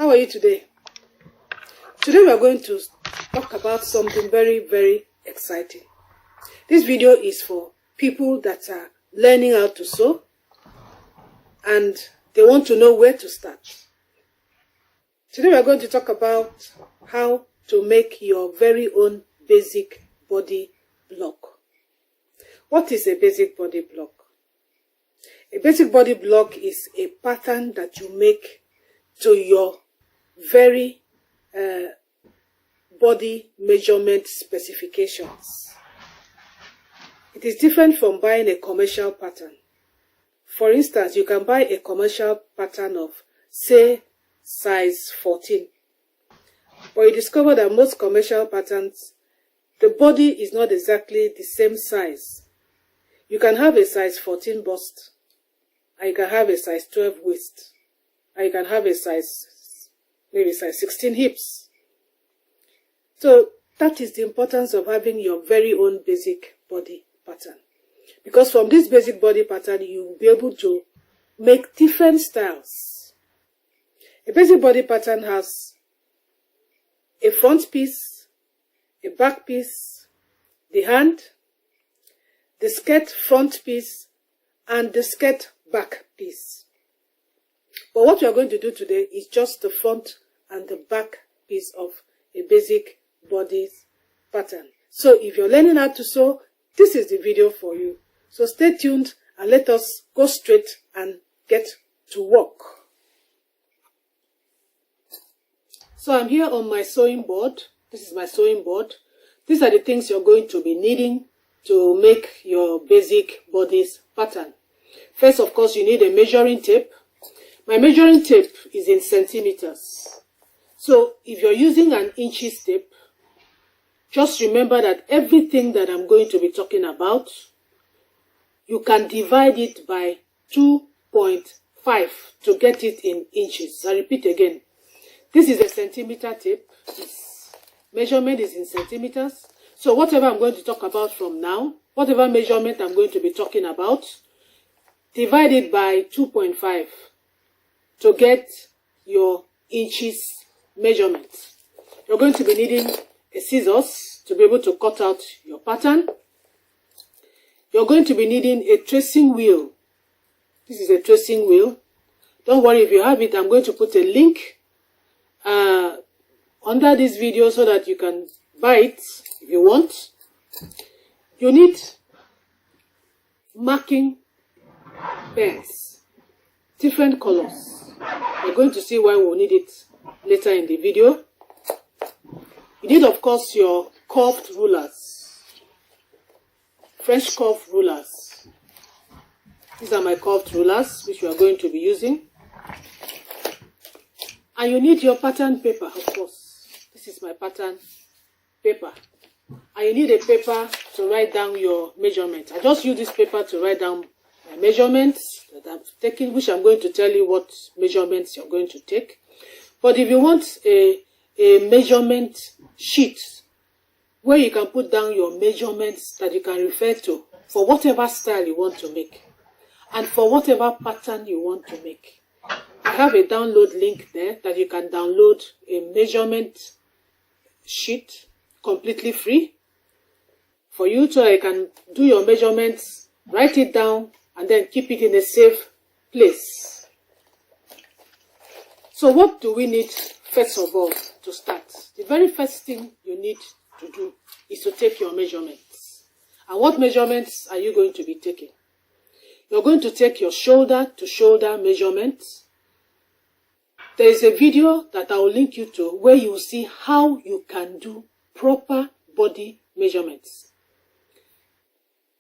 How are you today? Today we are going to talk about something very, very exciting. This video is for people that are learning how to sew and they want to know where to start. Today we are going to talk about how to make your very own basic body block. What is a basic body block? A basic body block is a pattern that you make to your very body measurement specifications. It is different from buying a commercial pattern. For instance, you can buy a commercial pattern of, say, size 14. But you discover that most commercial patterns, the body is not exactly the same size. You can have a size 14 bust, and you can have a size 12 waist, and you can have a maybe size 16 hips. So that is the importance of having your very own basic body pattern. Because from this basic body pattern, you will be able to make different styles. A basic body pattern has a front piece, a back piece, the hand, the skirt front piece, and the skirt back piece. But what we are going to do today is just the front and the back piece of a basic body pattern. So if you're learning how to sew, this is the video for you. So stay tuned and let us go straight and get to work. So I'm here on my sewing board. This is my sewing board. These are the things you're going to be needing to make your basic bodies pattern. First, of course, you need a measuring tape. My measuring tape is in centimeters. So if you're using an inches tape, just remember that everything that I'm going to be talking about, you can divide it by 2.5 to get it in inches. I repeat again. This is a centimeter tape. This measurement is in centimeters. So whatever I'm going to talk about from now, whatever measurement I'm going to be talking about, divide it by 2.5 to get your inches measurement. You're going to be needing a scissors to be able to cut out your pattern. You're going to be needing a tracing wheel. This is a tracing wheel. Don't worry if you have it. I'm going to put a link under this video so that you can buy it if you want. You need marking pens, different colors. You're going to see why we'll need it later in the video. You need, of course, your curved rulers, French curved rulers. These are my curved rulers, which we are going to be using. And you need your pattern paper, of course. This is my pattern paper. And you need a paper to write down your measurements. I just use this paper to write down my measurements that I'm taking, which I'm going to tell you what measurements you're going to take. But if you want a measurement sheet where you can put down your measurements that you can refer to for whatever style you want to make and for whatever pattern you want to make, I have a download link there that you can download a measurement sheet completely free for you, so you can do your measurements, write it down, and then keep it in a safe place. So what do we need first of all to start? The very first thing you need to do is to take your measurements. And what measurements are you going to be taking? You're going to take your shoulder to shoulder measurements. There is a video that I will link you to where you will see how you can do proper body measurements.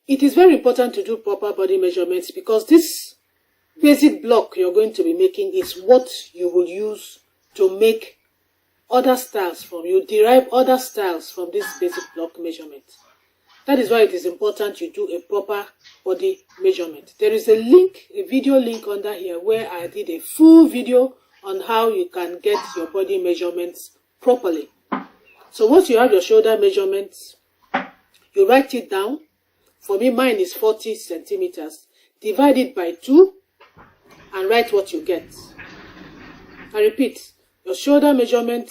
It is very important to do proper body measurements because this basic block you're going to be making is what you will use to make other styles from. You derive other styles from this basic block measurement. That is why it is important you do a proper body measurement. There is a link, a video link under here where I did a full video on how you can get your body measurements properly. So once you have your shoulder measurements, you write it down. For me, mine is 40 centimeters. Divide it by 2 and write what you get. I repeat, Your shoulder measurement,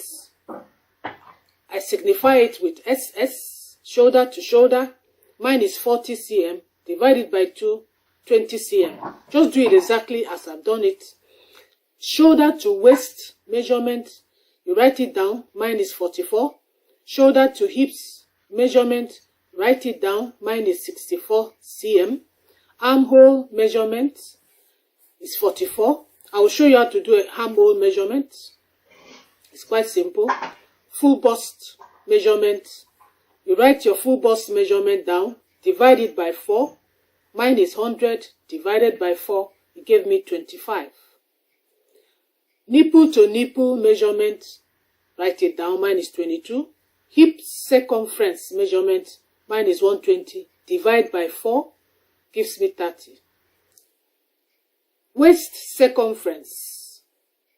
I signify it with SS, shoulder to shoulder. Mine is 40 cm, divided by 2, 20 cm. Just do it exactly as I've done it. Shoulder to waist measurement, you write it down. Mine is 44. Shoulder to hips measurement, write it down. Mine is 64 cm. Armhole measurement is 44. I will show you how to do a armhole measurement. It's quite simple. Full bust measurement. You write your full bust measurement down, divide it by 4. Mine is 100, divided by 4. It gave me 25. Nipple to nipple measurement, write it down. Mine is 22. Hip circumference measurement, mine is 120. Divide by 4, gives me 30. Waist circumference,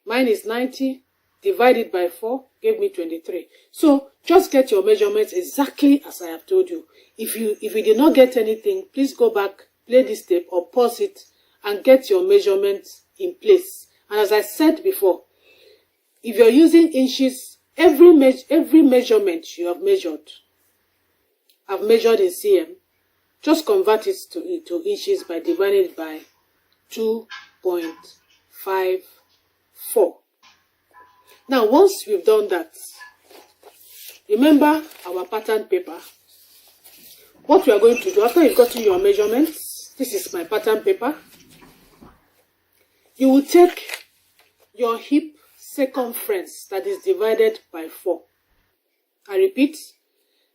mine is 90. Divided by 4, gave me 23. So just get your measurements exactly as I have told you. If you did not get anything, please go back, play this tape or pause it and get your measurements in place. And as I said before, if you're using inches, every measurement you have measured, I've measured in cm, just convert it to inches by dividing it by 2.54. Now, once we've done that, remember our pattern paper. What we are going to do, after you've gotten your measurements, this is my pattern paper. You will take your hip circumference that is divided by 4. I repeat,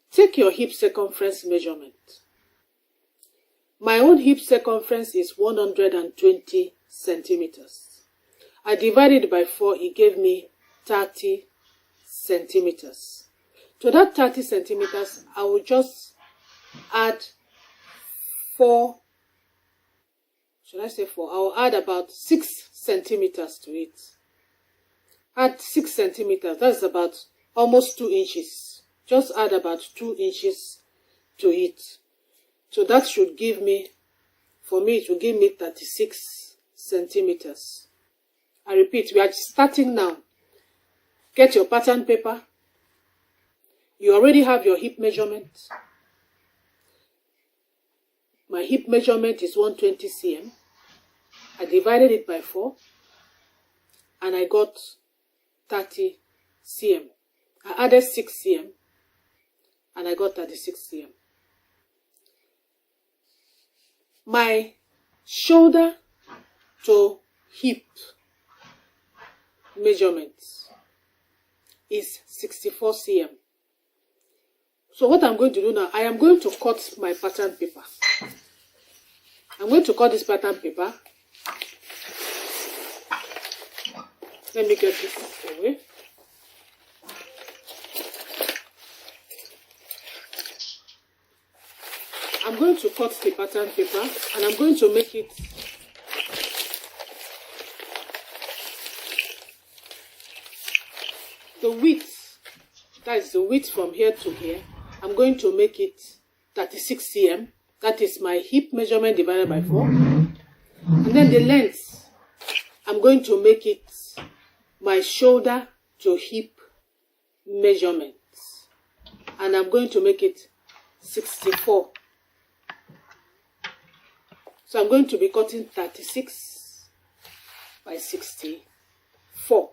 take your hip circumference measurement. My own hip circumference is 120 centimeters. I divided by 4, it gave me 30 centimeters. To that 30 centimeters, I will just add 4. Should I say 4? I will add about 6 centimeters to it. Add 6 centimeters. That's about almost 2 inches. Just add about 2 inches to it. So that should give me, for me, it will give me 36 centimeters. I repeat, we are starting now. Get your pattern paper. You already have your hip measurement. My hip measurement is 120 cm. I divided it by 4 and I got 30 cm. I added 6 cm and I got 36 cm. My shoulder to hip measurement is 64 cm. So what I'm going to do now, I am going to cut my pattern paper. I'm going to cut this pattern paper. Let me get this away. I'm going to cut the pattern paper and I'm going to make it the width, that is the width from here to here. I'm going to make it 36 cm. That is my hip measurement divided by 4. And then the length, I'm going to make it my shoulder to hip measurement. And I'm going to make it 64. So I'm going to be cutting 36 by 64.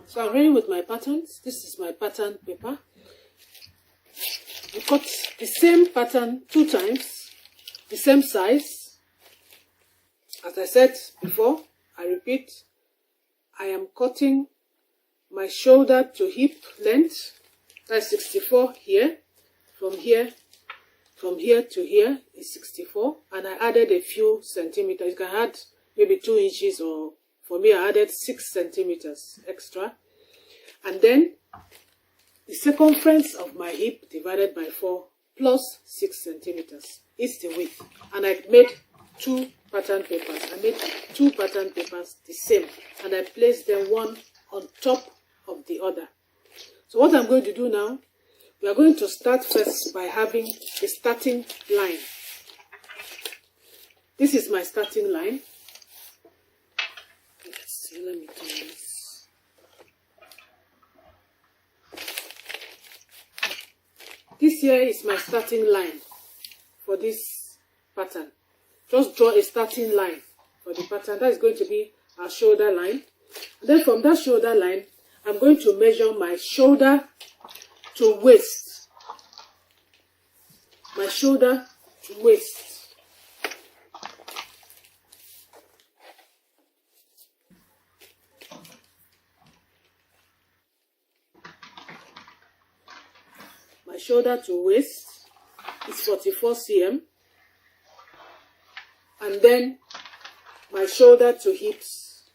So I'm ready with my patterns. This is my pattern paper. You cut the same pattern 2 times, the same size. As I said before, I repeat, I am cutting my shoulder to hip length. That's 64 here. From here to here is 64. And I added a few centimeters. You can add maybe 2 inches, or for me I added 6 centimeters extra. And then the circumference of my hip divided by 4 plus 6 centimeters is the width. And I made 2 pattern papers. I made 2 pattern papers the same. And I placed them one on top of the other. So what I'm going to do now, we are going to start first by having a starting line. This is my starting line. So let me do this. This here is my starting line for this pattern. Just draw a starting line for the pattern. That is going to be our shoulder line. And then from that shoulder line, I'm going to measure my shoulder to waist. My shoulder to waist. My shoulder to waist is 44 cm. And then my shoulder to hips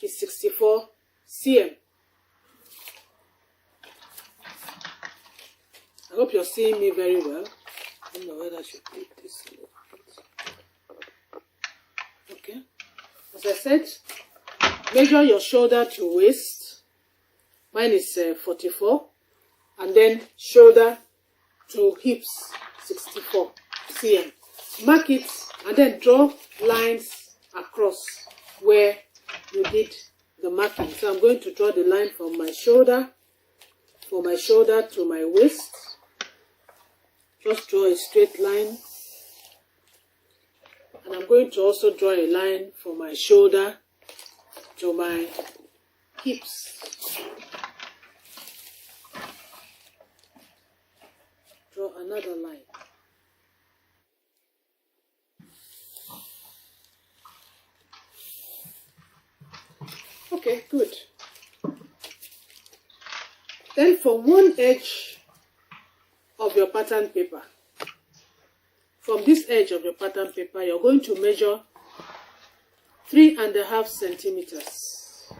is 64 cm. I hope you're seeing me very well. I don't know whether I should take this a little bit. Okay. As I said, measure your shoulder to waist. Mine is 44. And then shoulder to hips, 64 cm. Mark it and then draw lines across where you did the marking. So I'm going to draw the line from my shoulder to my waist. Just draw a straight line. And I'm going to also draw a line from my shoulder to my hips. Draw another line. Okay, good. Then from one edge of your pattern paper, from this edge of your pattern paper, you're going to measure 3.5 centimeters.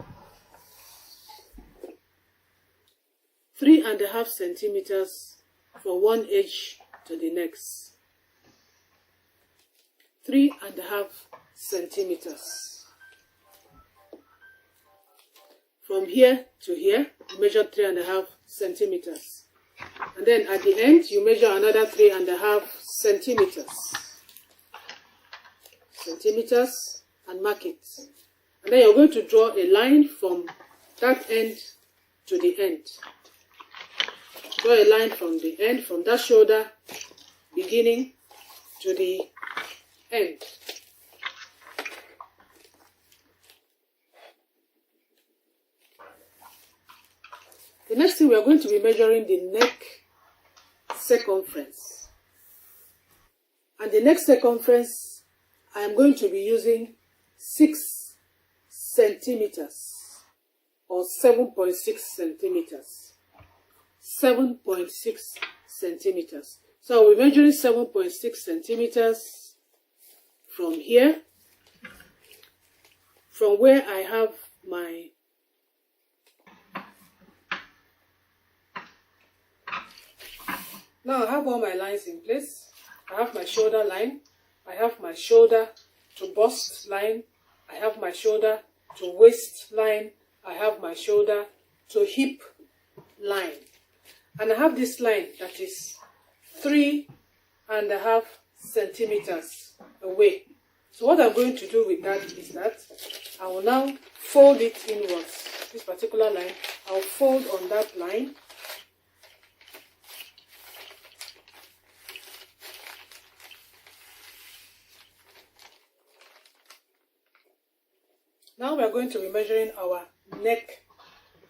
3.5 centimeters from one edge to the next. 3.5 centimeters. From here to here, you measure 3.5 centimeters. And then at the end, you measure another 3.5 centimeters. And mark it. And then you're going to draw a line from that end to the end. Draw a line from the end, from that shoulder, beginning to the end. The next thing, we are going to be measuring the neck circumference. And the neck circumference, I am going to be using 6 centimeters or 7.6 centimeters. 7.6 centimeters. So I'll be measuring 7.6 centimeters from here, from where I have my now I have all my lines in place. I have my shoulder line, I have my shoulder to bust line, I have my shoulder to waist line, I have my shoulder to hip line. And I have this line that is 3.5 centimeters away. So what I'm going to do with that is that I will now fold it inwards. This particular line, I'll fold on that line. Now we are going to be measuring our neck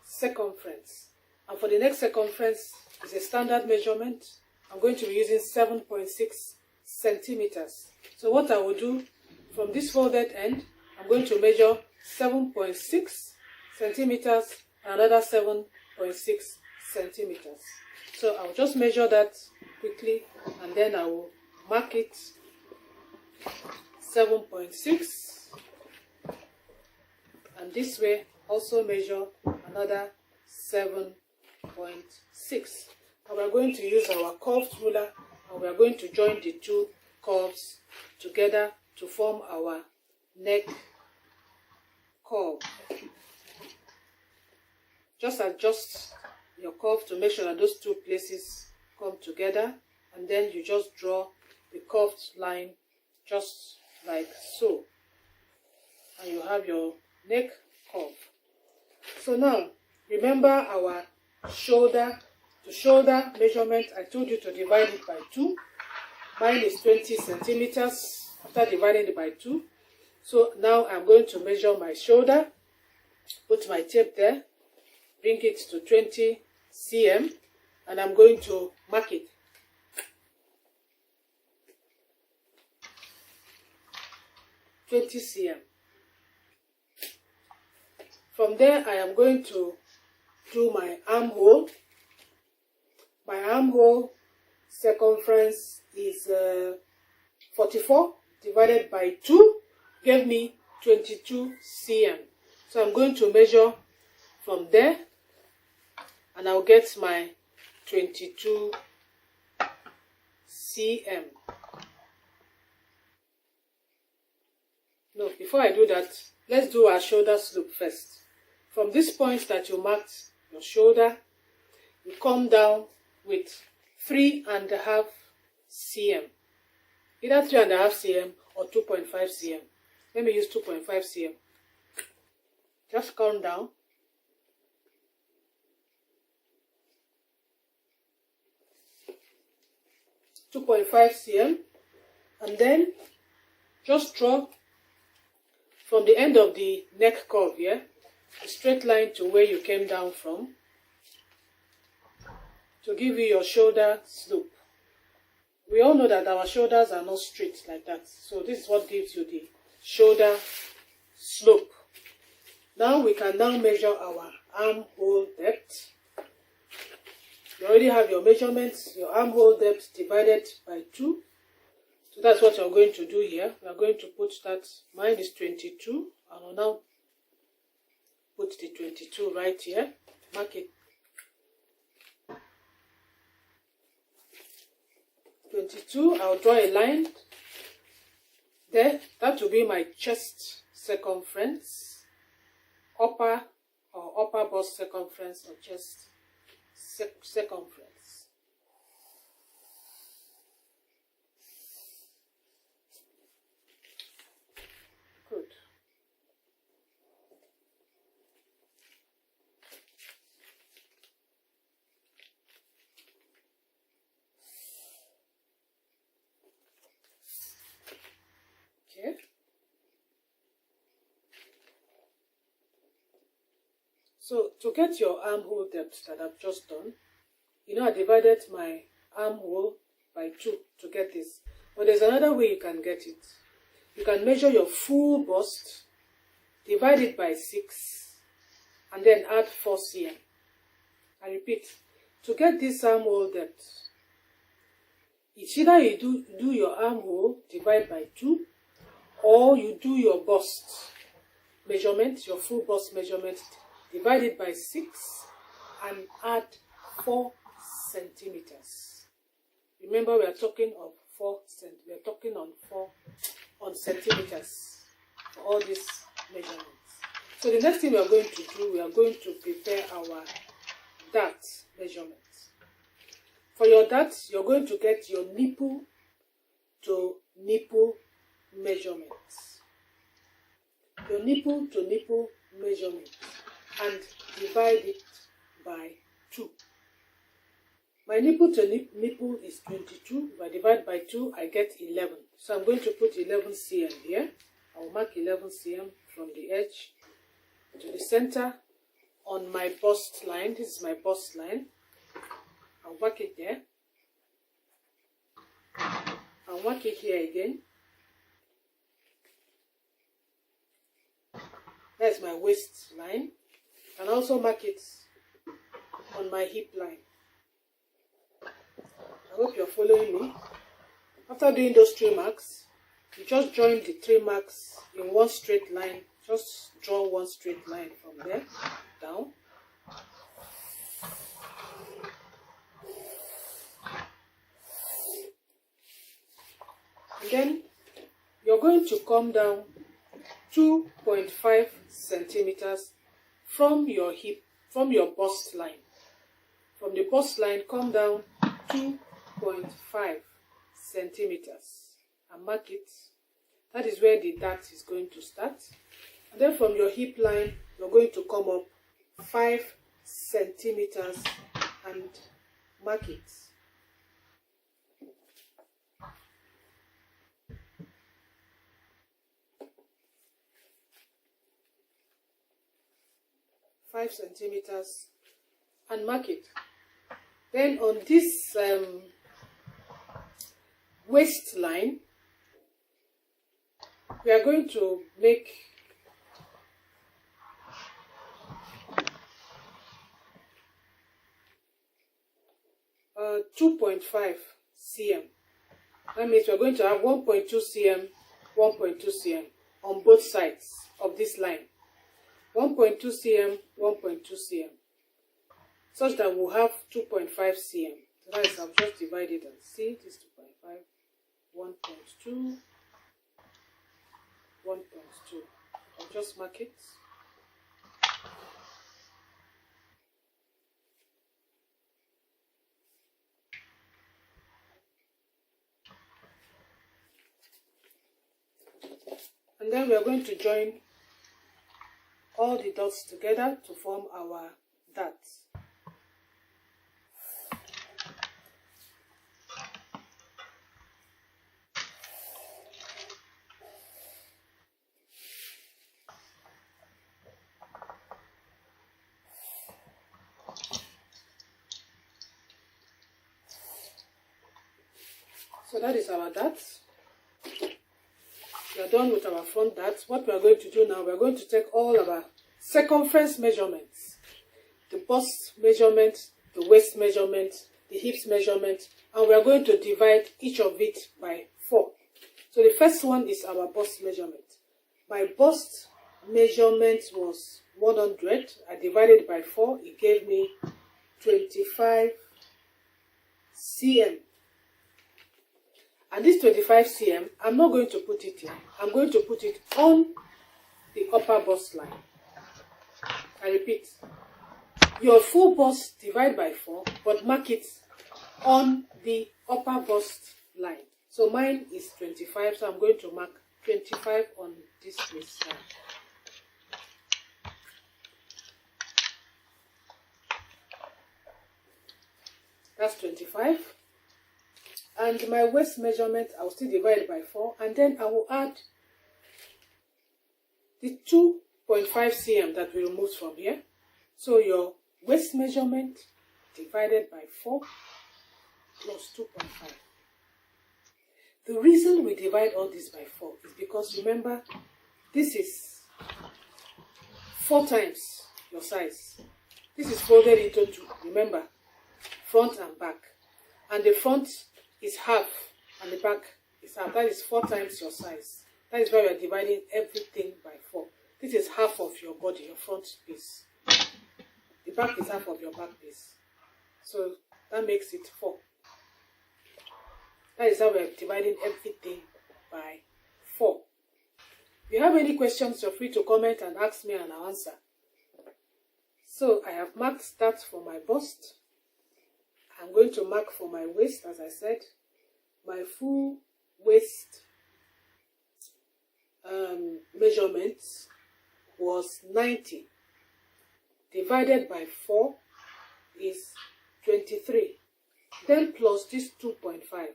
circumference. And for the neck circumference, it's a standard measurement. I'm going to be using 7.6 centimeters. So what I will do, from this folded end, I'm going to measure 7.6 centimeters and another 7.6 centimeters. So I'll just measure that quickly and then I will mark it 7.6. And this way, also measure another 7.6. And we are going to use our curved ruler and we are going to join the two curves together to form our neck curve. Just adjust your curve to make sure that those two places come together, and then you just draw the curved line just like so. And you have your neck curve. So now, remember our shoulder to shoulder measurement. I told you to divide it by 2. Mine is 20 centimeters after dividing it by 2. So now I'm going to measure my shoulder, put my tape there, bring it to 20 cm, and I'm going to mark it. cm. From there, I am going to do my armhole. My armhole circumference is 44 divided by 2 gave me 22 cm. So I'm going to measure from there and I'll get my 22 cm. No, before I do that, let's do our shoulder slope first. From this point that you marked your shoulder, you come down with 3.5 cm. Either 3.5 cm or 2.5 cm. Let me use 2.5 cm. Just come down. .5 cm, and then just draw from the end of the neck curve here, a straight line to where you came down from to give you your shoulder slope. We all know that our shoulders are not straight like that, so this is what gives you the shoulder slope. Now we can now measure our armhole depth. You already have your measurements, your armhole depth divided by 2. So that's what you're going to do here. We are going to put that, mine is 22, and I'll now put the 22 right here, mark it. 22, I'll draw a line there. That will be my chest circumference, upper bust circumference or chest circumference. Good. Okay. So to get your armhole depth that I've just done, you know I divided my armhole by 2 to get this. But there's another way you can get it. You can measure your full bust, divide it by 6, and then add 4 cm. I repeat, to get this armhole depth, it's either you do your armhole, divide by 2, or you do your bust measurement, your full bust measurement, divide it by 6 and add 4 centimeters. Remember, we are talking of 4 centimeters. We are talking on centimeters for all these measurements. So the next thing we are going to do, we are going to prepare our dart measurements. For your dart, you're going to get your nipple to nipple measurements. Your nipple to nipple measurement, and divide it by 2. My nipple to nipple is 22. If I divide by 2, I get 11. So I'm going to put 11 cm here. I'll mark 11 cm from the edge to the center on my bust line. This is my bust line. I'll mark it there. I'll mark it here again. That's my waist line. And also mark it on my hip line. I hope you're following me. After doing those 3 marks, you just join the 3 marks in one straight line. Just draw one straight line from there down. And then you're going to come down 2.5 centimeters from your hip, from your bust line. From the bust line, come down 2.5 centimeters and mark it. That is where the dart is going to start. And then from your hip line, you're going to come up 5 centimeters and mark it. Centimeters and mark it. Then on this waistline, we are going to make 2.5 cm. That means we are going to have 1.2 cm, 1.2 cm on both sides of this line. 1.2 cm, 1.2 cm, such that we'll have 2.5 cm. So that is, I've just divided and see, this 2.5, 1.2, 1.2. I'll just mark it. And then we are going to join all the dots together to form our dart. So that is our dart. We are done with our front dart. What we are going to do now, we are going to take all our circumference measurements, the bust measurement, the waist measurement, the hips measurement, and we are going to divide each of it by 4. So the first one is our bust measurement. My bust measurement was 100. I divided by 4. It gave me 25 cm. And this 25 cm, I'm not going to put it here. I'm going to put it on the upper bust line. I repeat, your full bust divide by 4, but mark it on the upper bust line. So mine is 25, so I'm going to mark 25 on this waist line. That's 25. And my waist measurement, I will still divide by 4, and then I will add the 2.5 cm that we removed from here. So your waist measurement divided by 4 plus 2.5. The reason we divide all this by 4 is because, remember, this is 4 times your size. This is folded into 2, remember, front and back. And the front is half and the back is half. That is 4 times your size. That is why we are dividing everything by 4. This is half of your body, your front piece. The back is half of your back piece. So that makes it 4. That is how we are dividing everything by 4. If you have any questions, you're free to comment and ask me and I'll answer. So I have marked that for my bust. I'm going to mark for my waist, as I said. My full waist measurement was 90. Divided by 4 is 23. Then plus this 2.5.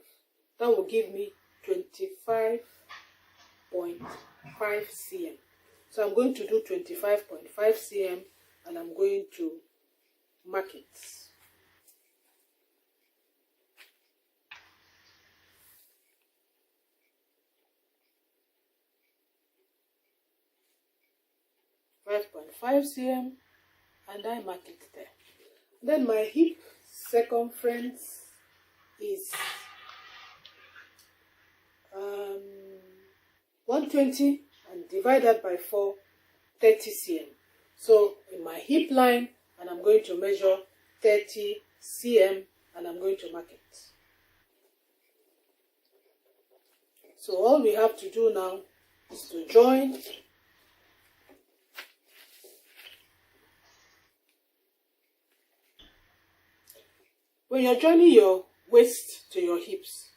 That will give me 25.5 cm. So I'm going to do 25.5 cm and I'm going to mark it. cm and I mark it there. Then my hip circumference is 120 and divided by 4, 30 cm. So in my hip line, and I'm going to measure 30 cm and I'm going to mark it. So all we have to do now is to join when you're joining your waist to your hips,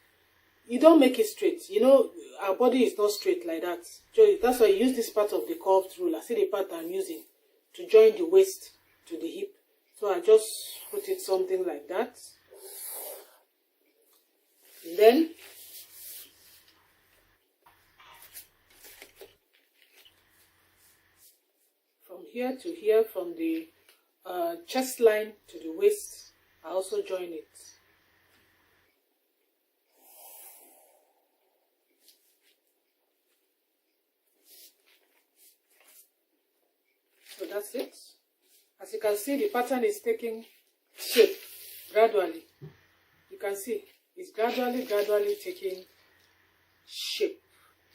you don't make it straight. You know, our body is not straight like that. So that's why I use this part of the curved ruler. See the part I'm using. to join the waist to the hip. So I just put it something like that. And then from here to here, from the chest line to the waist, I also join it. So that's it. As you can see, the pattern is taking shape gradually. You can see it's gradually taking shape.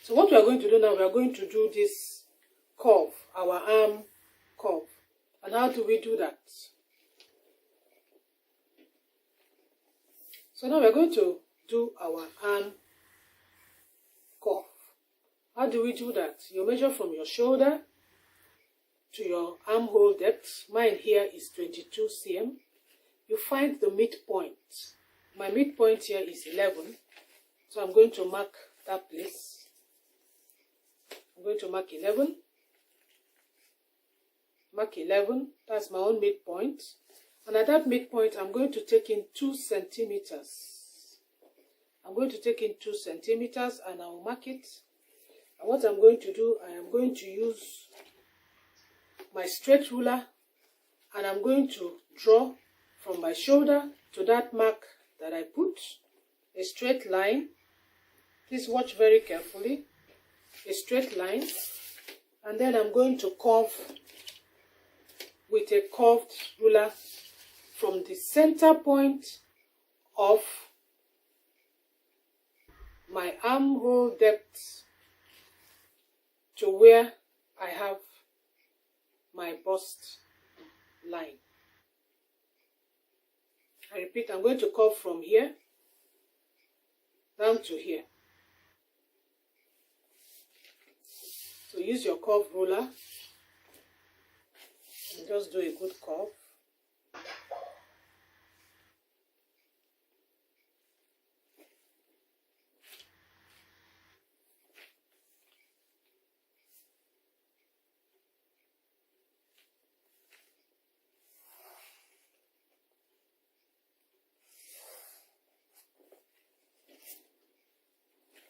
So what we are going to do now, we are going to do this curve, our arm curve. And how do we do that? So now we are going to do our arm curve. How do we do that? You measure from your shoulder to your armhole depth. Mine here is 22 cm. You find the midpoint. My midpoint here is 11. So I'm going to mark that place. I'm going to mark 11. Mark 11. That's my own midpoint. And at that midpoint, I'm going to take in 2 centimeters. I'm going to take in 2 centimeters and I'll mark it. And what I'm going to do, I am going to use my straight ruler and I'm going to draw from my shoulder to that mark that I put a straight line. Please watch very carefully. A straight line, and then I'm going to curve with a curved ruler from the center point of my armhole depth to where I have my bust line. I repeat, I'm going to curve from here down to here. So use your curve ruler and just do a good curve.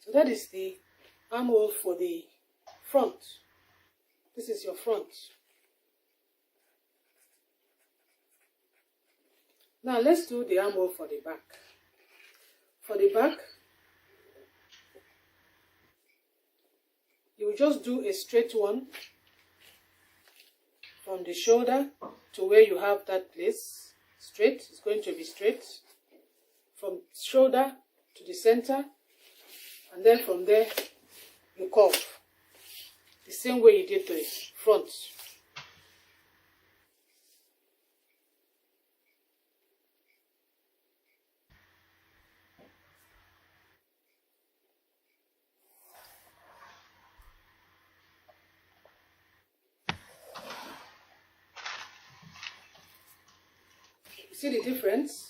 So that is the armhole for the front. This is your front. Now let's do the armhole for the back. For the back, you will just do a straight one from the shoulder to where you have that place. Straight, it's going to be straight. From shoulder to the center, and then from there you curve. The same way you did the front. You see the difference?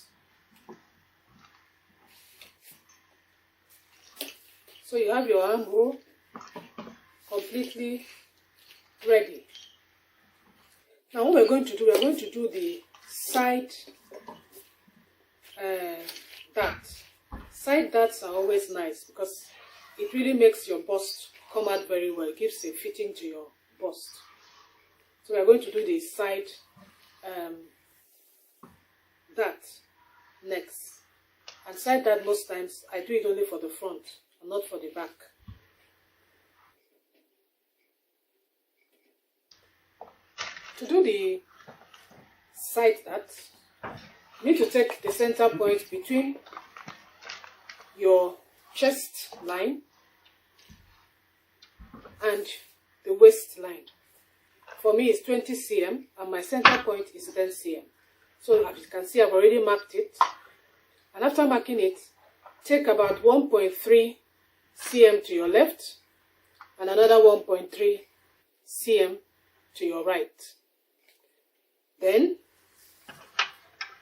So you have your armhole completely ready. Now what we're going to do the side darts. Side darts are always nice because it really makes your bust come out very well. It gives a fitting to your bust. So we're going to do the side dart next. And side dart, most times I do it only for the front and not for the back. To do the side dart, you need to take the center point between your chest line and the waist line. For me, it's 20 cm and my center point is 10 cm. So as you can see, I've already marked it. And after marking it, take about 1.3 cm to your left and another 1.3 cm to your right. Then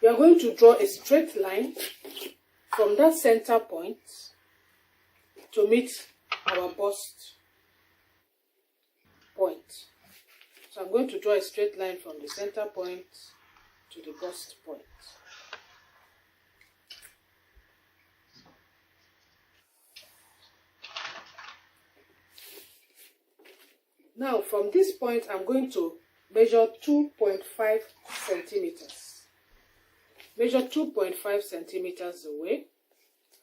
you are going to draw a straight line from that center point to meet our bust point. So I'm going to draw a straight line from the center point to the bust point. Now from this point I'm going to measure 2.5 centimeters. Measure 2.5 centimeters away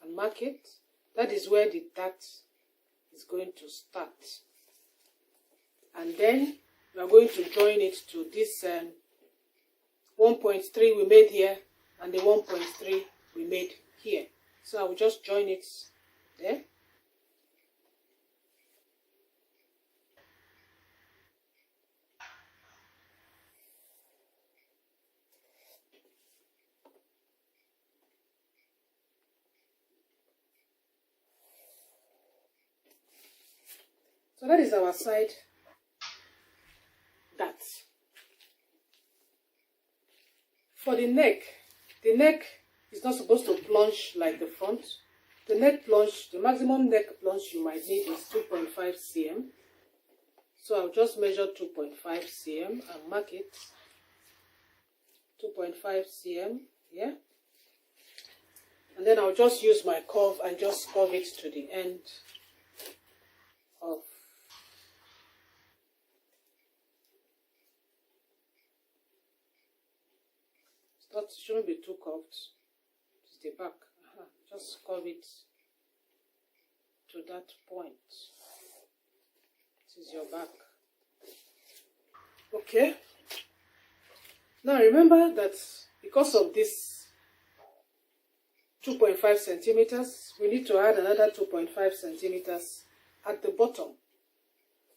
and mark it. That is where the dart is going to start. And then we are going to join it to this 1.3 we made here and the 1.3 we made here. So I will just join it there. So that is our side dart. For the neck is not supposed to plunge like the front. The neck plunge, the maximum neck plunge you might need is 2.5 cm. So I'll just measure 2.5 cm and mark it. 2.5 cm here. And then I'll just use my curve and just curve it to the end of it shouldn't be too curved. It's the back. Just curve it to that point. This is your back. Okay. Now remember that because of this 2.5 centimeters, we need to add another 2.5 centimeters at the bottom.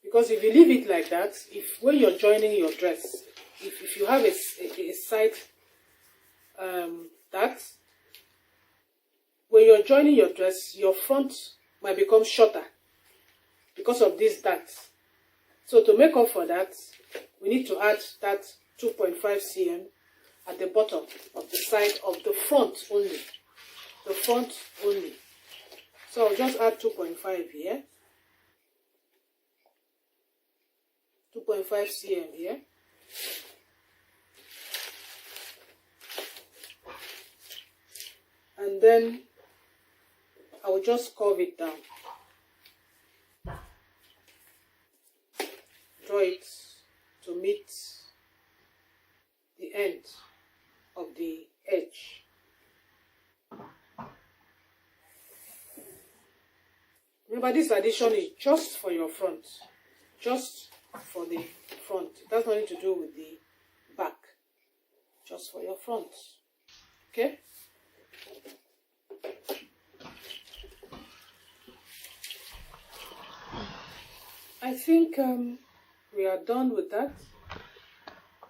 Because if you leave it like that, when you're joining your dress, if you have a side that when you're joining your dress, your front might become shorter because of this dart. So to make up for that, we need to add that 2.5 cm at the bottom of the side of the front only. The front only. So I'll just add 2.5 here. 2.5 cm here. And then I will just curve it down. Draw it to meet the end of the edge. Remember, this addition is just for your front. Just for the front. It has nothing to do with the back. Just for your front. Okay? I think we are done with that.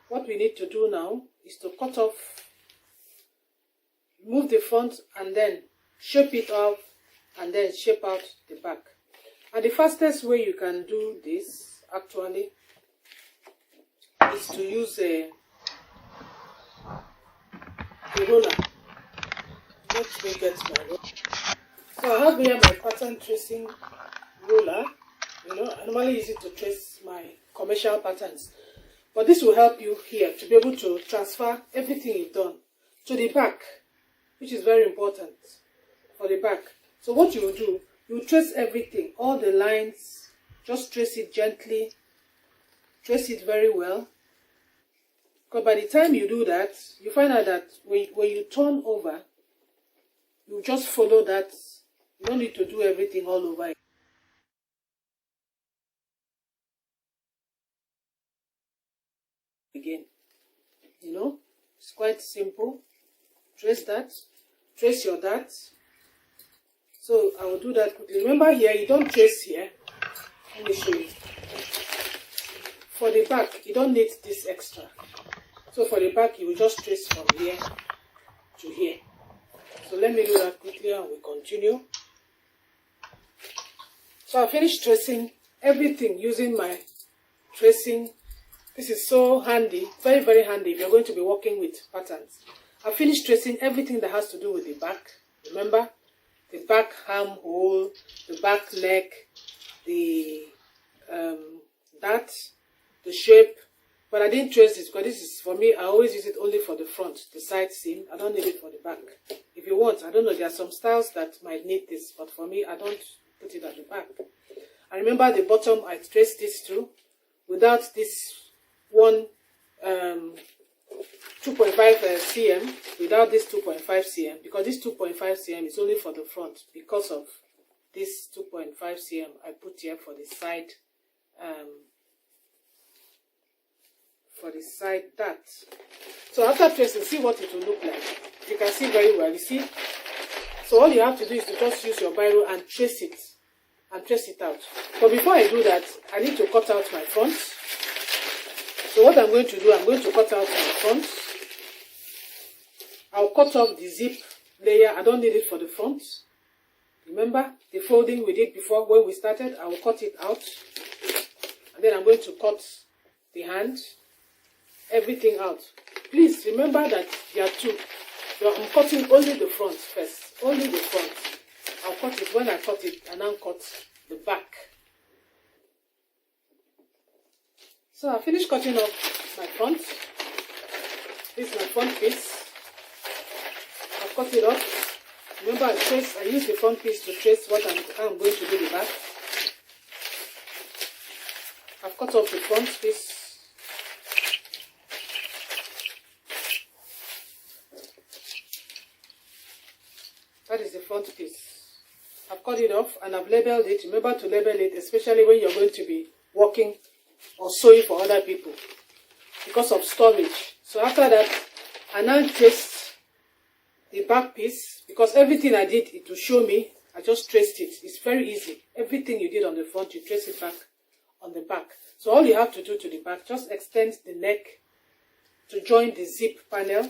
What we need to do now is to cut off, remove the front and then shape it off and then shape out the back. And the fastest way you can do this actually is to use a roller. Let me get my roller. So I have here my pattern tracing ruler. I normally use it to trace my commercial patterns. But this will help you here to be able to transfer everything you've done to the back, which is very important for the back. So what you will do, you trace everything, all the lines, just trace it gently, trace it very well. Because by the time you do that, you find out that when you turn over, you just follow that. You don't need to do everything all over again. It's quite simple. Trace that, trace your dart. So I will do that quickly. Remember here, you don't trace here. Let me show you. For the back, you don't need this extra. So for the back, you will just trace from here to here. So let me do that quickly and we continue. So I finished tracing everything using my tracing. This is so handy, very, very handy if you're going to be working with patterns. I finished tracing everything that has to do with the back. Remember, the back armhole, the back neck, the dart, the shape, But I didn't trace this because this is, for me, I always use it only for the front, the side seam. I don't need it for the back. If you want, I don't know, there are some styles that might need this, but for me, I don't put it at the back. I remember the bottom, I traced this too, without this one 2.5 cm, without this 2.5 cm, because this 2.5 cm is only for the front, because of this 2.5 cm I put here for the side, dart. So after tracing, see what it will look like. You can see very well, you see. So all you have to do is to just use your biro and trace it out. But before I do that, I need to cut out my front. So what I'm going to do, I'm going to cut out my front. I'll cut off the zip layer. I don't need it for the front. Remember the folding we did before when we started? I will cut it out. And then I'm going to cut the hand, everything out. Please remember that there are two. So I'm cutting only the front first. Only the front. I'll cut it when I cut it, and I'll cut the back. So I finished cutting off my front. This is my front piece. I've cut it off. Remember, I use the front piece to trace what I'm going to do the back. I've cut off the front piece. That is the front piece. I've cut it off and I've labeled it. Remember to label it, especially when you're going to be working or sewing for other people, because of storage. So after that, I now traced the back piece, because everything I did, it will show me. I just traced it. It's very easy. Everything you did on the front, you trace it back on the back. So all you have to do to the back, just extend the neck to join the zip panel.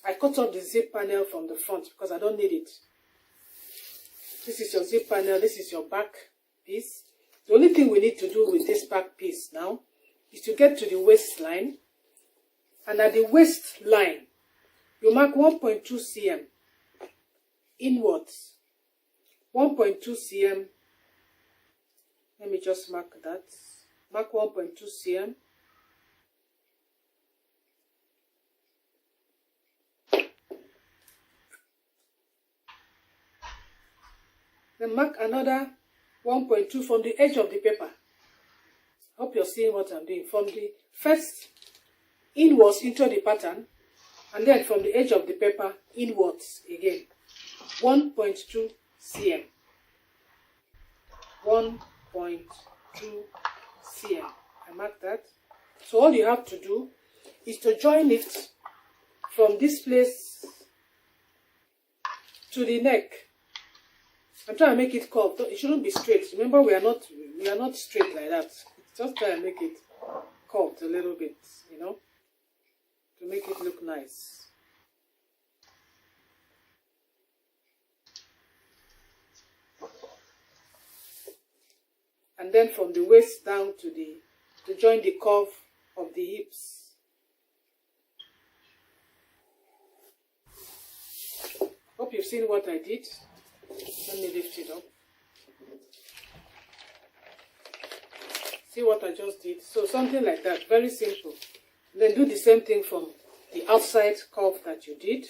I cut off the zip panel from the front because I don't need it. This is your zip panel. This is your back piece. The only thing we need to do with this back piece now is to get to the waistline. And at the waistline, you mark 1.2 cm inwards. 1.2 cm. Let me just mark that. Mark 1.2 cm. Then mark another 1.2 from the edge of the paper. Hope you're seeing what I'm doing. From the first inwards into the pattern, and then from the edge of the paper inwards again. 1.2 cm. 1.2 cm. I mark that. So all you have to do is to join it from this place to the neck. I'm trying to make it curved. It shouldn't be straight. Remember, we are not straight like that. Just try and make it curved a little bit, you know, to make it look nice. And then from the waist down to join the curve of the hips. Hope you've seen what I did. Let me lift it up. See what I just did? So something like that, very simple. Then do the same thing from the outside curve that you did.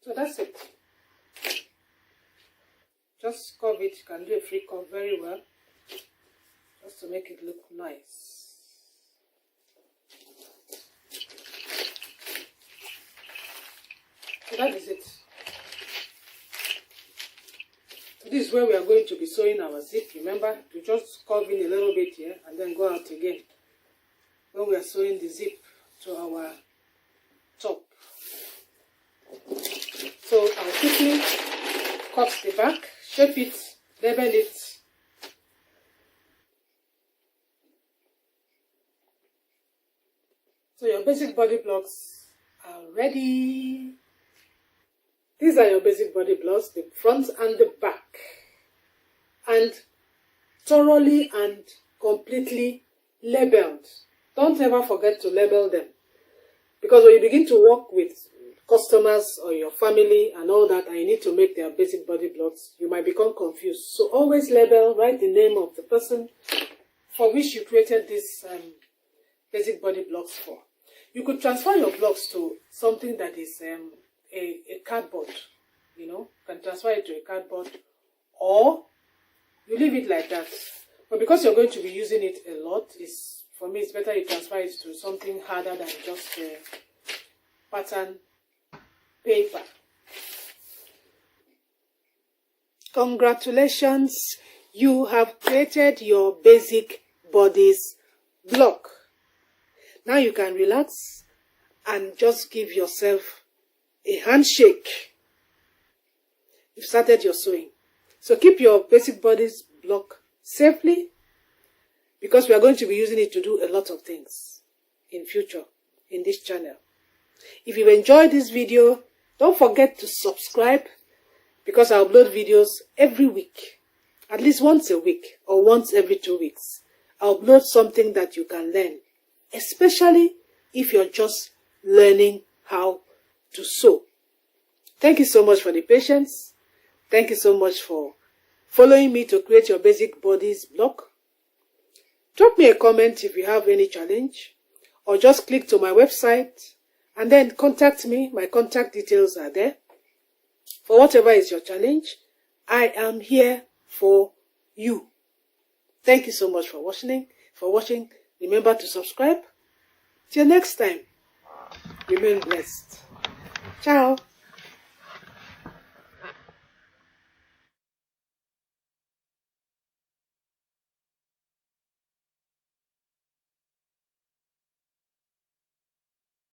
So that's it. Just curve it. You can do a free curve very well, just to make it look nice. So that is it. So this is where we are going to be sewing our zip. Remember to just curve in a little bit here and then go out again when we are sewing the zip to our top. So I'll quickly cut the back, shape it, label it. So your basic body blocks are ready. These are your basic body blocks, the front and the back. And thoroughly and completely labeled. Don't ever forget to label them. Because when you begin to work with customers or your family and all that, and you need to make their basic body blocks, you might become confused. So always label, write the name of the person for which you created this basic body blocks for. You could transfer your blocks to something that is a cardboard, you know, you can transfer it to a cardboard, or you leave it like that. But because you're going to be using it a lot, for me it's better you transfer it to something harder than just a pattern paper. Congratulations, you have created your basic bodies block. Now you can relax and just give yourself a handshake. You've started your sewing. So keep your basic bodies block safely, because we are going to be using it to do a lot of things in future in this channel. If you've enjoyed this video, don't forget to subscribe, because I upload videos every week, at least once a week or once every 2 weeks. I upload something that you can learn, especially if you're just learning how to sew. Thank you so much for the patience. Thank you so much for following me to create your basic bodies block. Drop me a comment if you have any challenge, or just click to my website and then contact me. My contact details are there. For whatever is your challenge, I am here for you. Thank you so much for watching. Remember to subscribe. Till next time, remain blessed. Ciao.